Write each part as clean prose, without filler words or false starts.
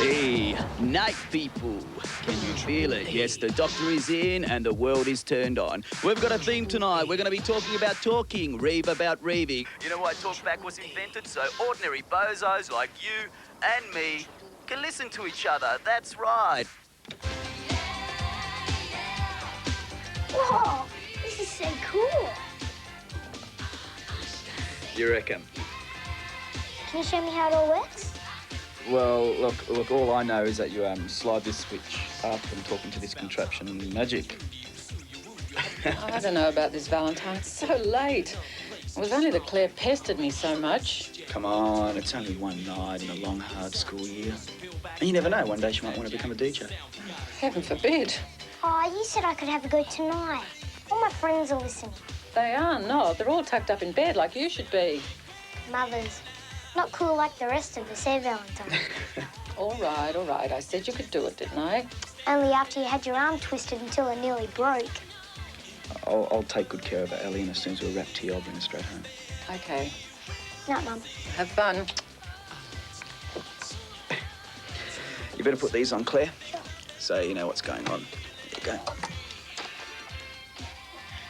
Hey, night people. Can you feel it? Yes, the doctor is in and the world is turned on. We've got a theme tonight. We're going to be talking about talking, reeve about reeving. You know why talkback was invented? So ordinary bozos like you and me can listen to each other. That's right. Whoa, this is so cool. You reckon? Can you show me how it all works? Well, look, all I know is that you slide this switch up and talk into this contraption and magic. I don't know about this, Valentine. It's so late. It was only that Claire pestered me so much. Come on, it's only one night in a long, hard school year. And you never know, one day she might want to become a DJ. Heaven forbid. Oh, you said I could have a go tonight. All my friends are listening. They are not. They're all tucked up in bed like you should be. Mothers. Not cool like the rest of us, eh, Valentine? All right. I said you could do it, didn't I? Only after you had your arm twisted until it nearly broke. I'll take good care of her, Ellie, and as soon as we're wrapped here, I'll bring her straight home. Okay. Night, Mum. Have fun. You better put these on, Claire. Sure. So you know what's going on. There you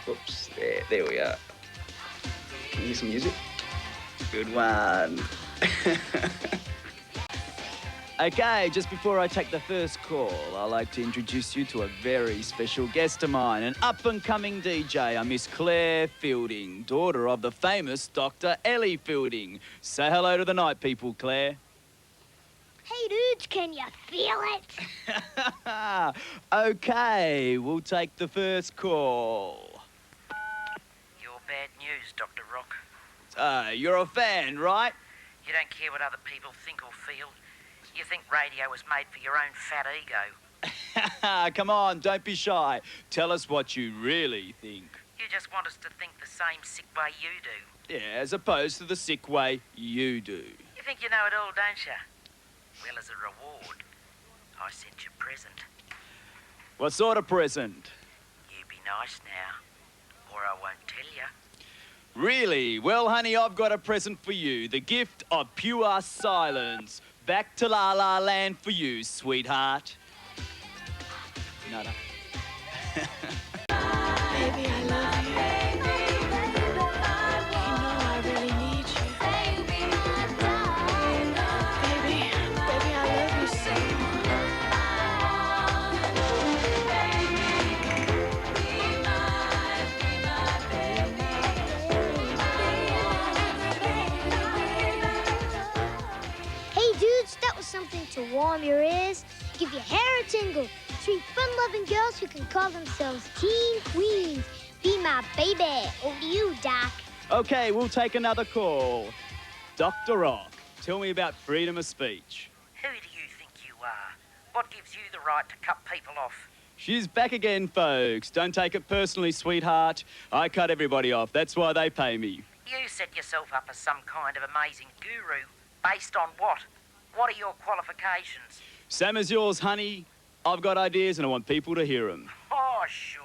go. Oops, there we are. Can you hear some music? Good one. Okay, just before I take the first call, I'd like to introduce you to a very special guest of mine, an up-and-coming DJ, Miss Claire Fielding, daughter of the famous Dr. Ellie Fielding. Say hello to the night people, Claire. Hey, dudes, can you feel it? Okay, we'll take the first call. You're bad news, Dr. Rock. You're a fan, right? You don't care what other people think or feel. You think radio was made for your own fat ego. Come on, don't be shy. Tell us what you really think. You just want us to think the same sick way you do. Yeah, as opposed to the sick way you do. You think you know it all, don't you? Well, as a reward, I sent you a present. What sort of present? You be nice now, or I won't tell you. Really? Well, honey, I've got a present for you. The gift of pure silence. Back to La La Land for you, sweetheart. Nada. Baby, I love you. You know I really need you. Baby, I love you so Hey, dudes, that was something to warm your ears, give your hair a tingle. 3 fun-loving girls who can call themselves teen queens. Be my baby. Over to you, Doc. Okay, we'll take another call. Dr. Rock, tell me about freedom of speech. Who do you think you are? What gives you the right to cut people off? She's back again, folks. Don't take it personally, sweetheart. I cut everybody off. That's why they pay me. You set yourself up as some kind of amazing guru. Based on what? What are your qualifications? Same as yours, honey. I've got ideas and I want people to hear them. Oh, sure.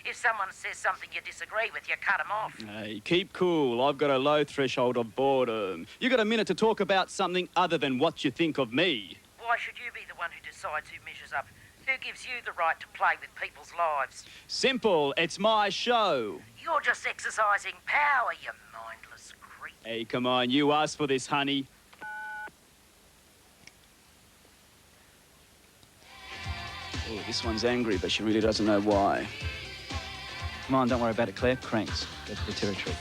If someone says something you disagree with, you cut them off. Hey, keep cool. I've got a low threshold of boredom. You got a minute to talk about something other than what you think of me. Why should you be the one who decides who measures up? Who gives you the right to play with people's lives? Simple. It's my show. You're just exercising power, you mindless creep. Hey, come on. You asked for this, honey. Oh, this one's angry, but she really doesn't know why. Come on, don't worry about it, Claire. Cranks. Go to the territory.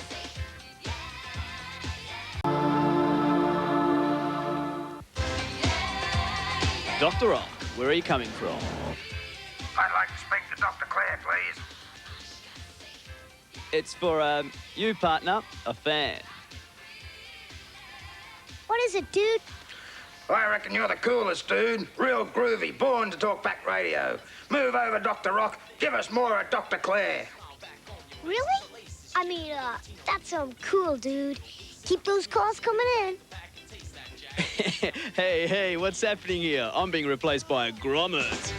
Dr. Rock, where are you coming from? I'd like to speak to Dr. Claire, please. It's for, you, partner, a fan. What is it, dude? I reckon you're the coolest, dude. Real groovy, born to talk back radio. Move over, Dr. Rock. Give us more of Dr. Claire. Really? I mean, that's so cool, dude. Keep those calls coming in. Hey, what's happening here? I'm being replaced by a grommet.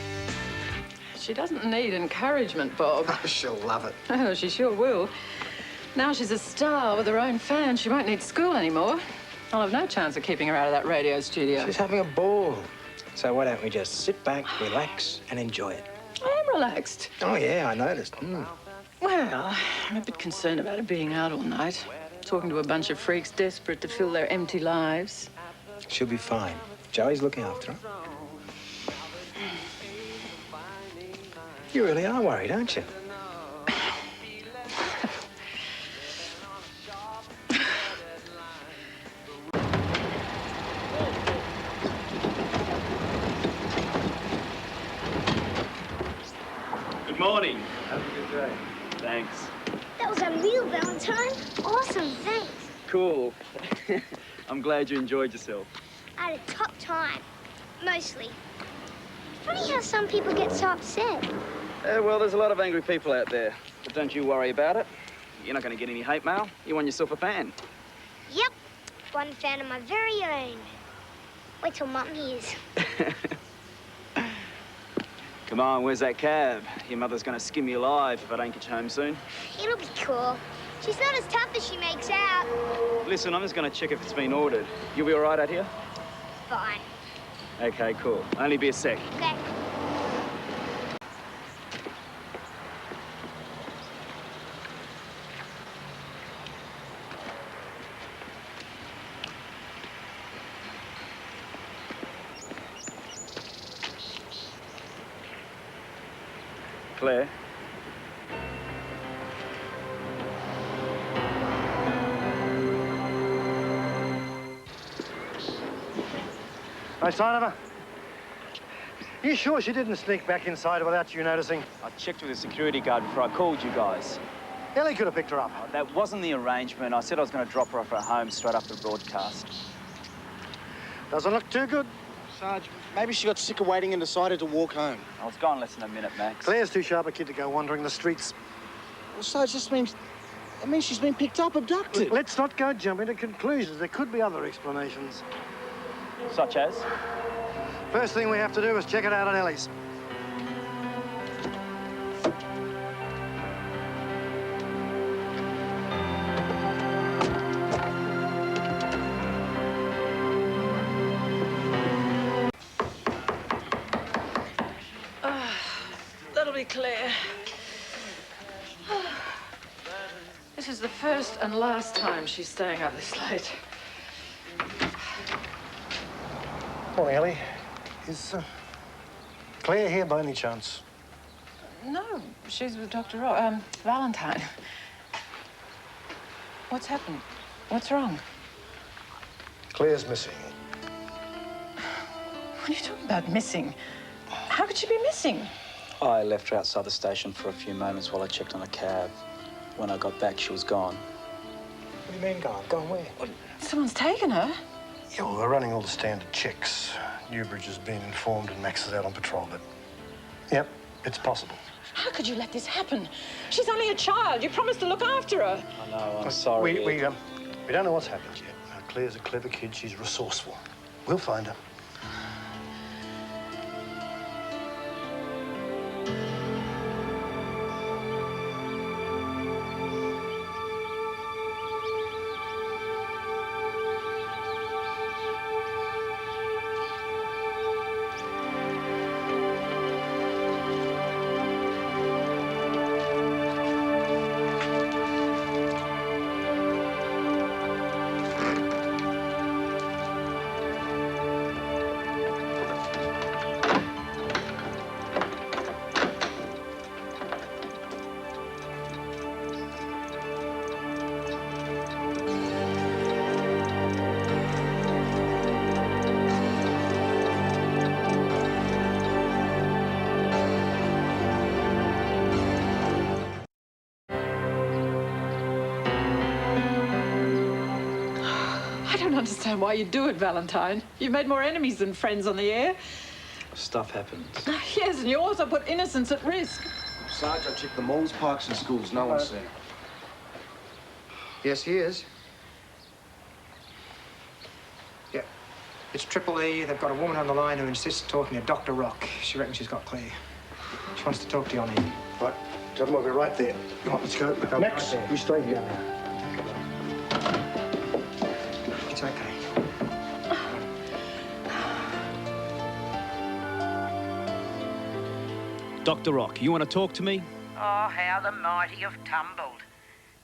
She doesn't need encouragement, Bob. She'll love it. Oh, she sure will. Now she's a star with her own fans, she won't need school anymore. I'll have no chance of keeping her out of that radio studio. She's having a ball. So why don't we just sit back, relax, and enjoy it? I am relaxed. Oh, yeah, I noticed. Well, I'm a bit concerned about her being out all night, talking to a bunch of freaks desperate to fill their empty lives. She'll be fine. Joey's looking after her. You really are worried, aren't you? Good morning. Have a good day. Thanks. That was unreal, Valentine. Awesome, thanks. Cool. I'm glad you enjoyed yourself. I had a top time. Mostly. Funny how some people get so upset. Well, there's a lot of angry people out there. But don't you worry about it. You're not going to get any hate mail. You won yourself a fan. Yep. One fan of my very own. Wait till Mum hears. Come on, where's that cab? Your mother's going to skin me alive if I don't get you home soon. It'll be cool. She's not as tough as she makes out. Listen, I'm just going to check if it's been ordered. You'll be all right out here? Fine. Okay, cool. Only be a sec. Okay. Claire? No sign of her? You sure she didn't sneak back inside without you noticing? I checked with the security guard before I called you guys. Ellie could have picked her up. Oh, that wasn't the arrangement. I said I was going to drop her off at home straight after the broadcast. Doesn't look too good. Sarge, maybe she got sick of waiting and decided to walk home. I was gone less than a minute, Max. Claire's too sharp a kid to go wandering the streets. Well, Sarge, it means she's been picked up, abducted. Let's not go jumping to conclusions. There could be other explanations. Such as? First thing we have to do is check it out at Ellie's. That'll be Claire. This is the first and last time she's staying up this late. Morning, Ellie. Is Claire here by any chance? No, she's with Dr. Valentine. What's happened? What's wrong? Claire's missing. What are you talking about, missing? How could she be missing? I left her outside the station for a few moments while I checked on a cab. When I got back, she was gone. What do you mean gone? Gone where? Someone's taken her. Yeah, well, they're running all the standard checks. Newbridge has been informed and Max is out on patrol, but... Yep, it's possible. How could you let this happen? She's only a child. You promised to look after her. I know, I'm sorry. We don't know what's happened yet. Claire's a clever kid. She's resourceful. We'll find her. I don't understand why you do it, Valentine. You've made more enemies than friends on the air. Stuff happens. Yes, and you also put innocence at risk. Sarge, I checked the malls, parks and schools. No one's there. Yes, he is. Yeah. It's Triple E. They've got a woman on the line who insists talking to Dr. Rock. She reckons she's got Claire. She wants to talk to you on here. Right, gentlemen, we're right there. Come on, let's go. Next, we stay here. It's okay. Dr. Rock, you want to talk to me? Oh, how the mighty have tumbled.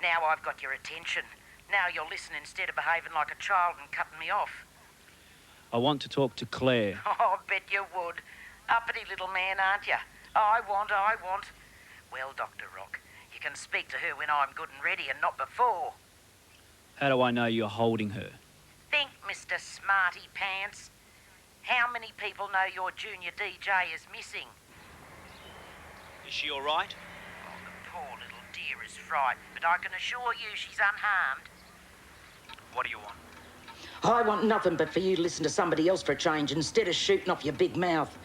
Now I've got your attention. Now you'll listen instead of behaving like a child and cutting me off. I want to talk to Claire. Oh, I bet you would. Uppity little man, aren't you? I want. Well, Dr. Rock, you can speak to her when I'm good and ready and not before. How do I know you're holding her? Think, Mr. Smarty Pants. How many people know your junior DJ is missing? Is she all right? Oh, the poor little dear is frightened, but I can assure you she's unharmed. What do you want? I want nothing but for you to listen to somebody else for a change instead of shooting off your big mouth.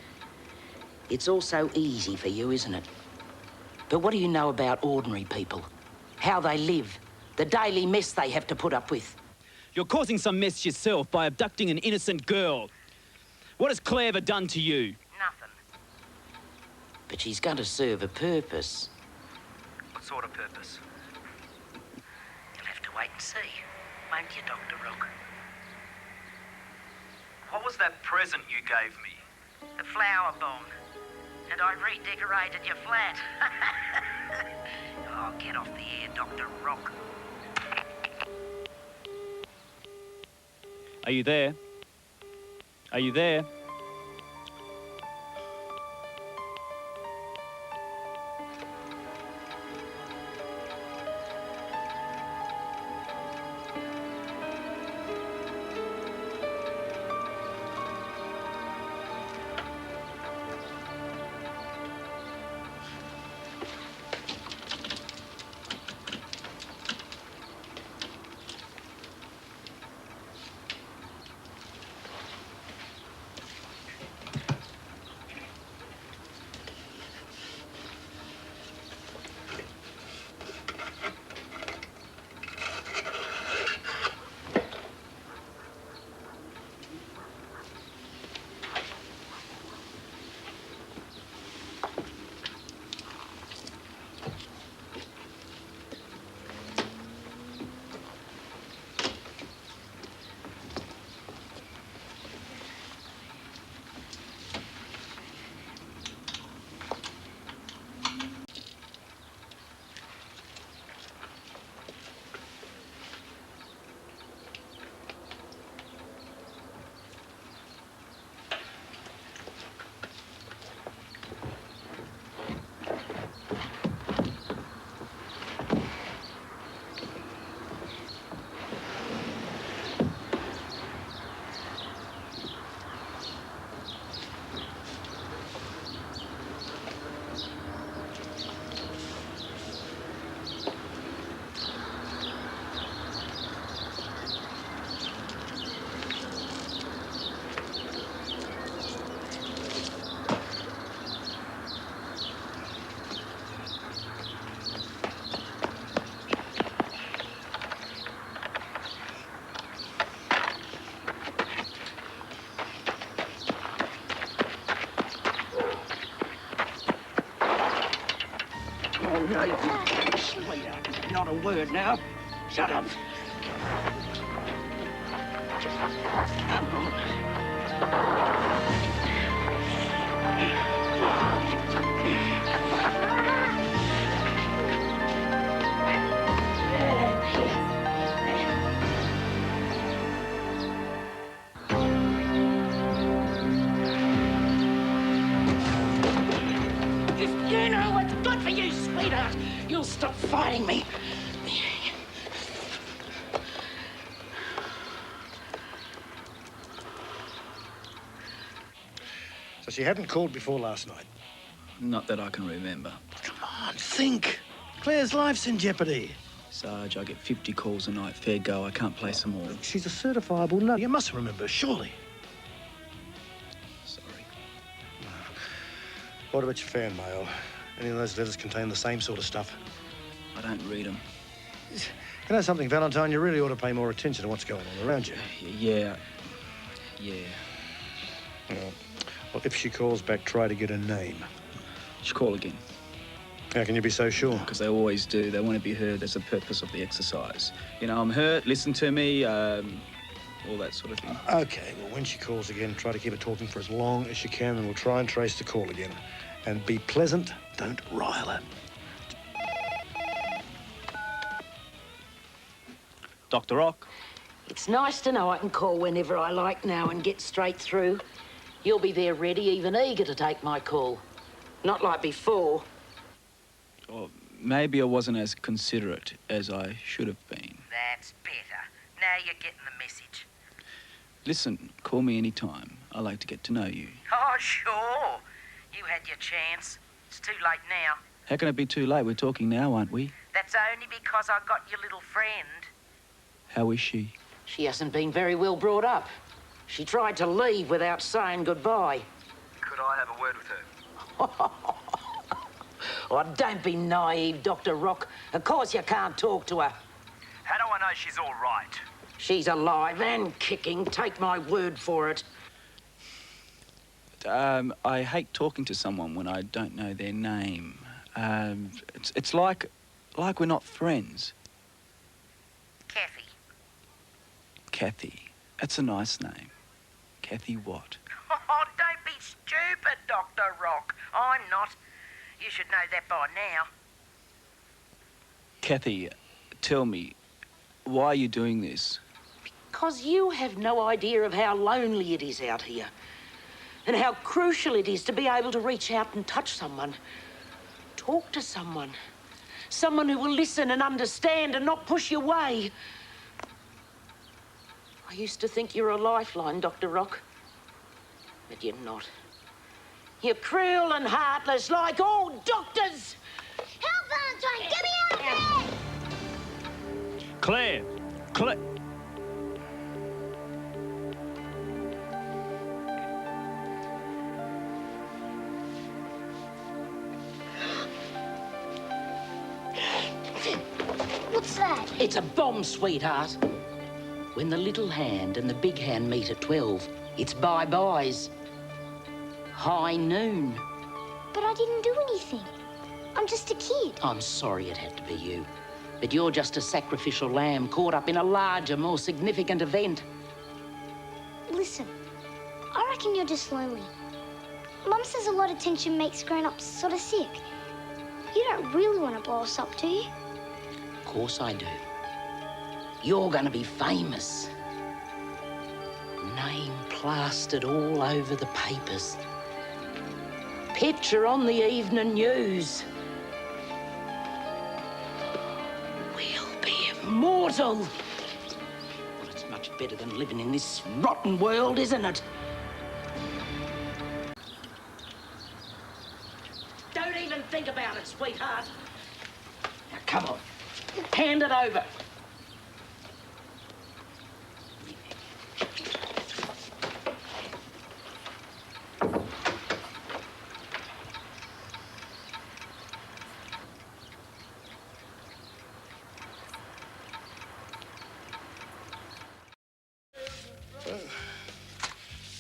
It's all so easy for you, isn't it? But what do you know about ordinary people? How they live, the daily mess they have to put up with. You're causing some mess yourself by abducting an innocent girl. What has Claire ever done to you? Nothing. But she's going to serve a purpose. What sort of purpose? You'll have to wait and see, won't you, Dr. Rock? What was that present you gave me? The flower bomb. And I redecorated your flat. Oh, get off the air, Dr. Rock. Are you there? Are you there? Sweetheart, not a word now. Shut up. Come on. If you know what's good for you, sweetheart, you'll stop fighting me. So she hadn't called before last night? Not that I can remember. Come on, think. Claire's life's in jeopardy. Sarge, I get 50 calls a night. Fair go. I can't place them all. She's a certifiable nut. You must remember, surely. Sorry. What about your fan mail? Any of those letters contain the same sort of stuff? I don't read them. You know something, Valentine? You really ought to pay more attention to what's going on around you. Yeah. Well, if she calls back, try to get her name. Just call again. How can you be so sure? Because they always do. They want to be heard. That's the purpose of the exercise. You know, I'm hurt. Listen to me. all that sort of thing. Okay, well, when she calls again, try to keep her talking for as long as you can, and we'll try and trace the call again. And be pleasant, don't rile her. Dr. Rock? It's nice to know I can call whenever I like now and get straight through. You'll be there ready, even eager to take my call. Not like before. Or maybe I wasn't as considerate as I should have been. That's better. Now you're getting the message. Listen, call me any time. I like to get to know you. Oh, sure. You had your chance. It's too late now. How can it be too late? We're talking now, aren't we? That's only because I got your little friend. How is she? She hasn't been very well brought up. She tried to leave without saying goodbye. Could I have a word with her? Oh, don't be naive, Dr. Rock. Of course you can't talk to her. How do I know she's all right? She's alive and kicking. Take my word for it. I hate talking to someone when I don't know their name. It's like we're not friends. Kathy. Kathy. That's a nice name. Kathy what? Oh, don't be stupid, Dr. Rock. I'm not. You should know that by now. Kathy, tell me, why are you doing this? Because you have no idea of how lonely it is out here. And how crucial it is to be able to reach out and touch someone. Talk to someone. Someone who will listen and understand and not push you away. I used to think you were a lifeline, Dr. Rock. But you're not. You're cruel and heartless like all doctors. Help, Valentine! Get me out of there! Claire! Claire! What's that? It's a bomb, sweetheart. When the little hand and the big hand meet at 12, it's bye-byes. High noon. But I didn't do anything. I'm just a kid. I'm sorry it had to be you. But you're just a sacrificial lamb caught up in a larger, more significant event. Listen, I reckon you're just lonely. Mum says a lot of tension makes grown-ups sort of sick. You don't really want to blow us up, do you? Of course I do. You're gonna be famous. Name plastered all over the papers. Picture on the evening news. We'll be immortal. Well, it's much better than living in this rotten world, isn't it? Don't even think about it, sweetheart. Now, come on. Hand it over.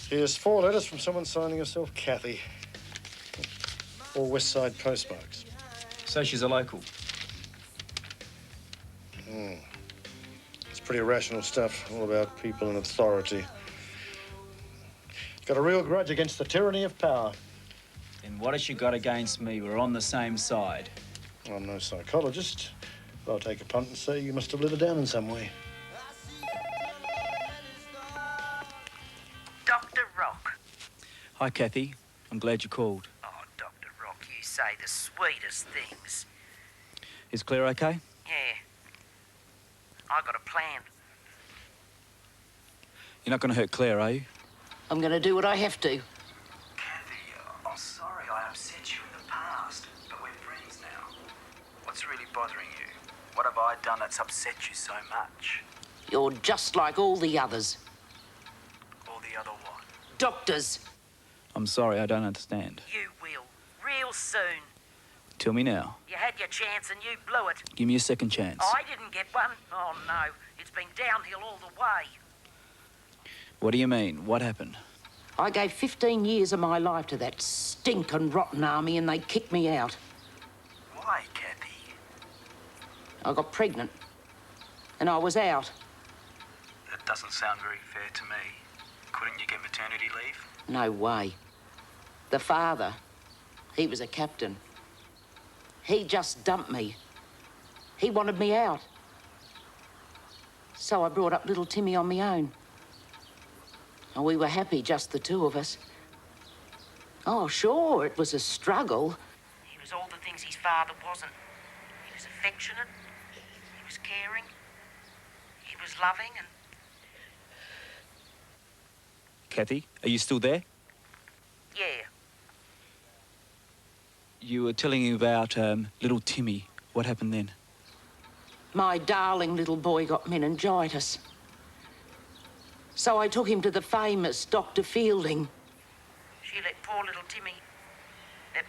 Here's 4 letters from someone signing herself Kathy. All West Side postmarks. So she's a local. It's pretty irrational stuff, all about people in authority. Got a real grudge against the tyranny of power. Then what has she got against me? We're on the same side. I'm no psychologist, but I'll take a punt and say you must have let her down in some way. Dr. Rock. Hi, Kathy. I'm glad you called. Oh, Dr. Rock, you say the sweetest things. Is Claire okay? Yeah. I got a plan. You're not going to hurt Claire, are you? I'm gonna do what I have to. Kathy, I'm sorry I upset you in the past, but we're friends now. What's really bothering you? What have I done that's upset you so much? You're just like all the others. Or the other what? Doctors. I'm sorry, I don't understand. You will. Real soon. Tell me now. You had your chance and you blew it. Give me a second chance. I didn't get one. Oh, no. It's been downhill all the way. What do you mean? What happened? I gave 15 years of my life to that stinking rotten army and they kicked me out. Why, Kathy? I got pregnant. And I was out. Doesn't sound very fair to me. Couldn't you get maternity leave? No way. The father, he was a captain. He just dumped me. He wanted me out. So I brought up little Timmy on my own. And we were happy, just the two of us. Oh, sure, it was a struggle. He was all the things his father wasn't. He was affectionate. He was caring. He was loving and... Kathy, are you still there? Yeah. You were telling me about little Timmy. What happened then? My darling little boy got meningitis. So I took him to the famous Dr. Fielding. She let poor little Timmy, that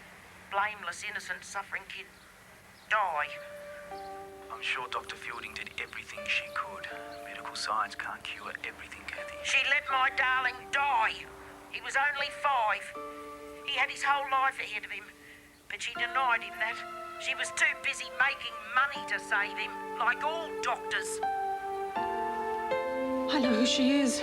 blameless, innocent, suffering kid, die. I'm sure Dr. Fielding did everything she could. Medical science can't cure everything, Kathy. She let my darling die. He was only 5. He had his whole life ahead of him. But she denied him that. She was too busy making money to save him, like all doctors. I know who she is.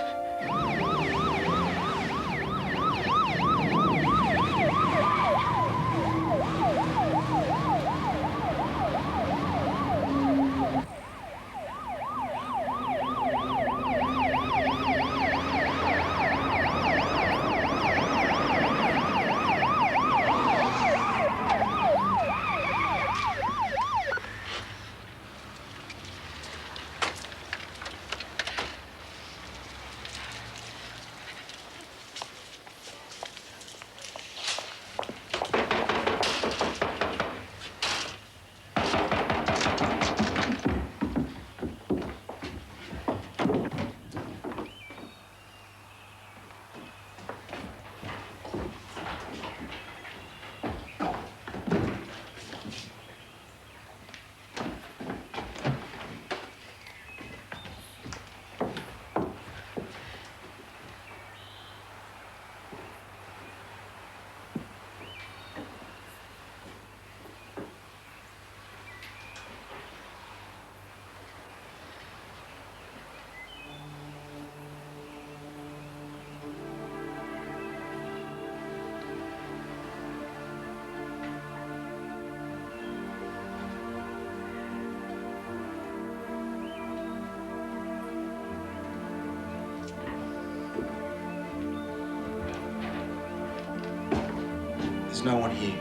There's no one here.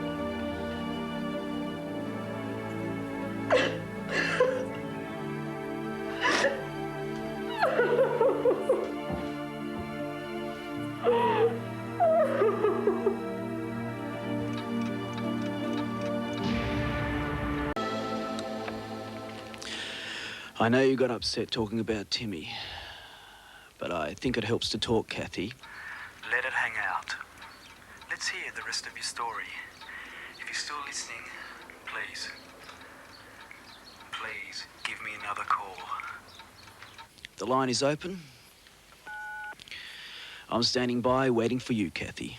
I know you got upset talking about Timmy, but I think it helps to talk, Kathy. Let it hang out. Let's hear the rest of your story. If you're still listening, please give me another call. The line is open. I'm standing by, waiting for you, Kathy.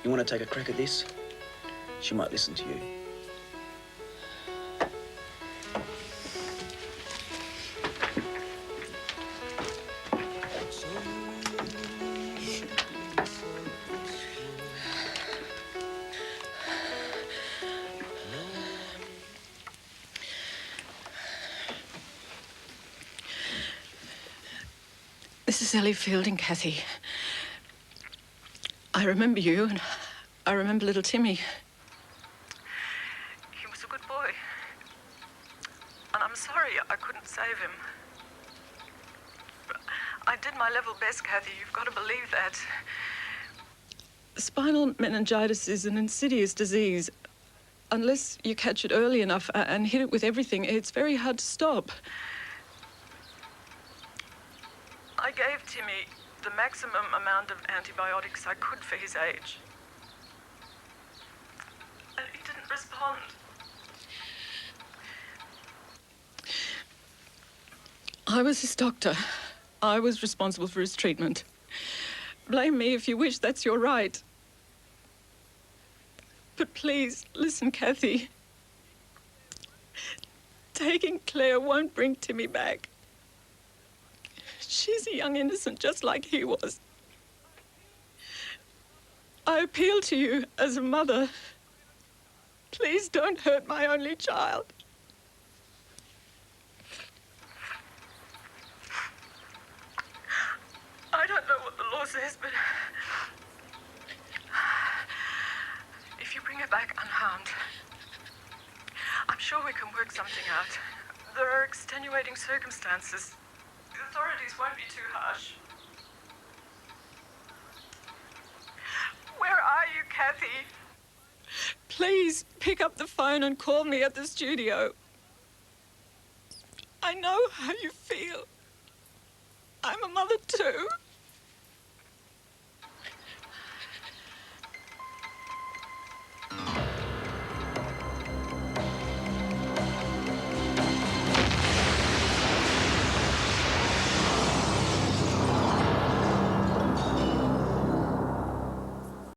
You want to take a crack at this? She might listen to you. This is Ellie Fielding, Kathy. I remember you, and I remember little Timmy. He was a good boy. And I'm sorry I couldn't save him. But I did my level best, Kathy. You've got to believe that. Spinal meningitis is an insidious disease. Unless you catch it early enough and hit it with everything, it's very hard to stop. I gave Timmy the maximum amount of antibiotics I could for his age. And he didn't respond. I was his doctor. I was responsible for his treatment. Blame me if you wish, that's your right. But please, listen, Kathy. Taking Claire won't bring Timmy back. She's a young innocent just like he was. I appeal to you as a mother. Please don't hurt my only child. I don't know what the law says, but if you bring her back unharmed, I'm sure we can work something out. There are extenuating circumstances. The authorities won't be too harsh. Where are you, Kathy? Please pick up the phone and call me at the studio. I know how you feel. I'm a mother too.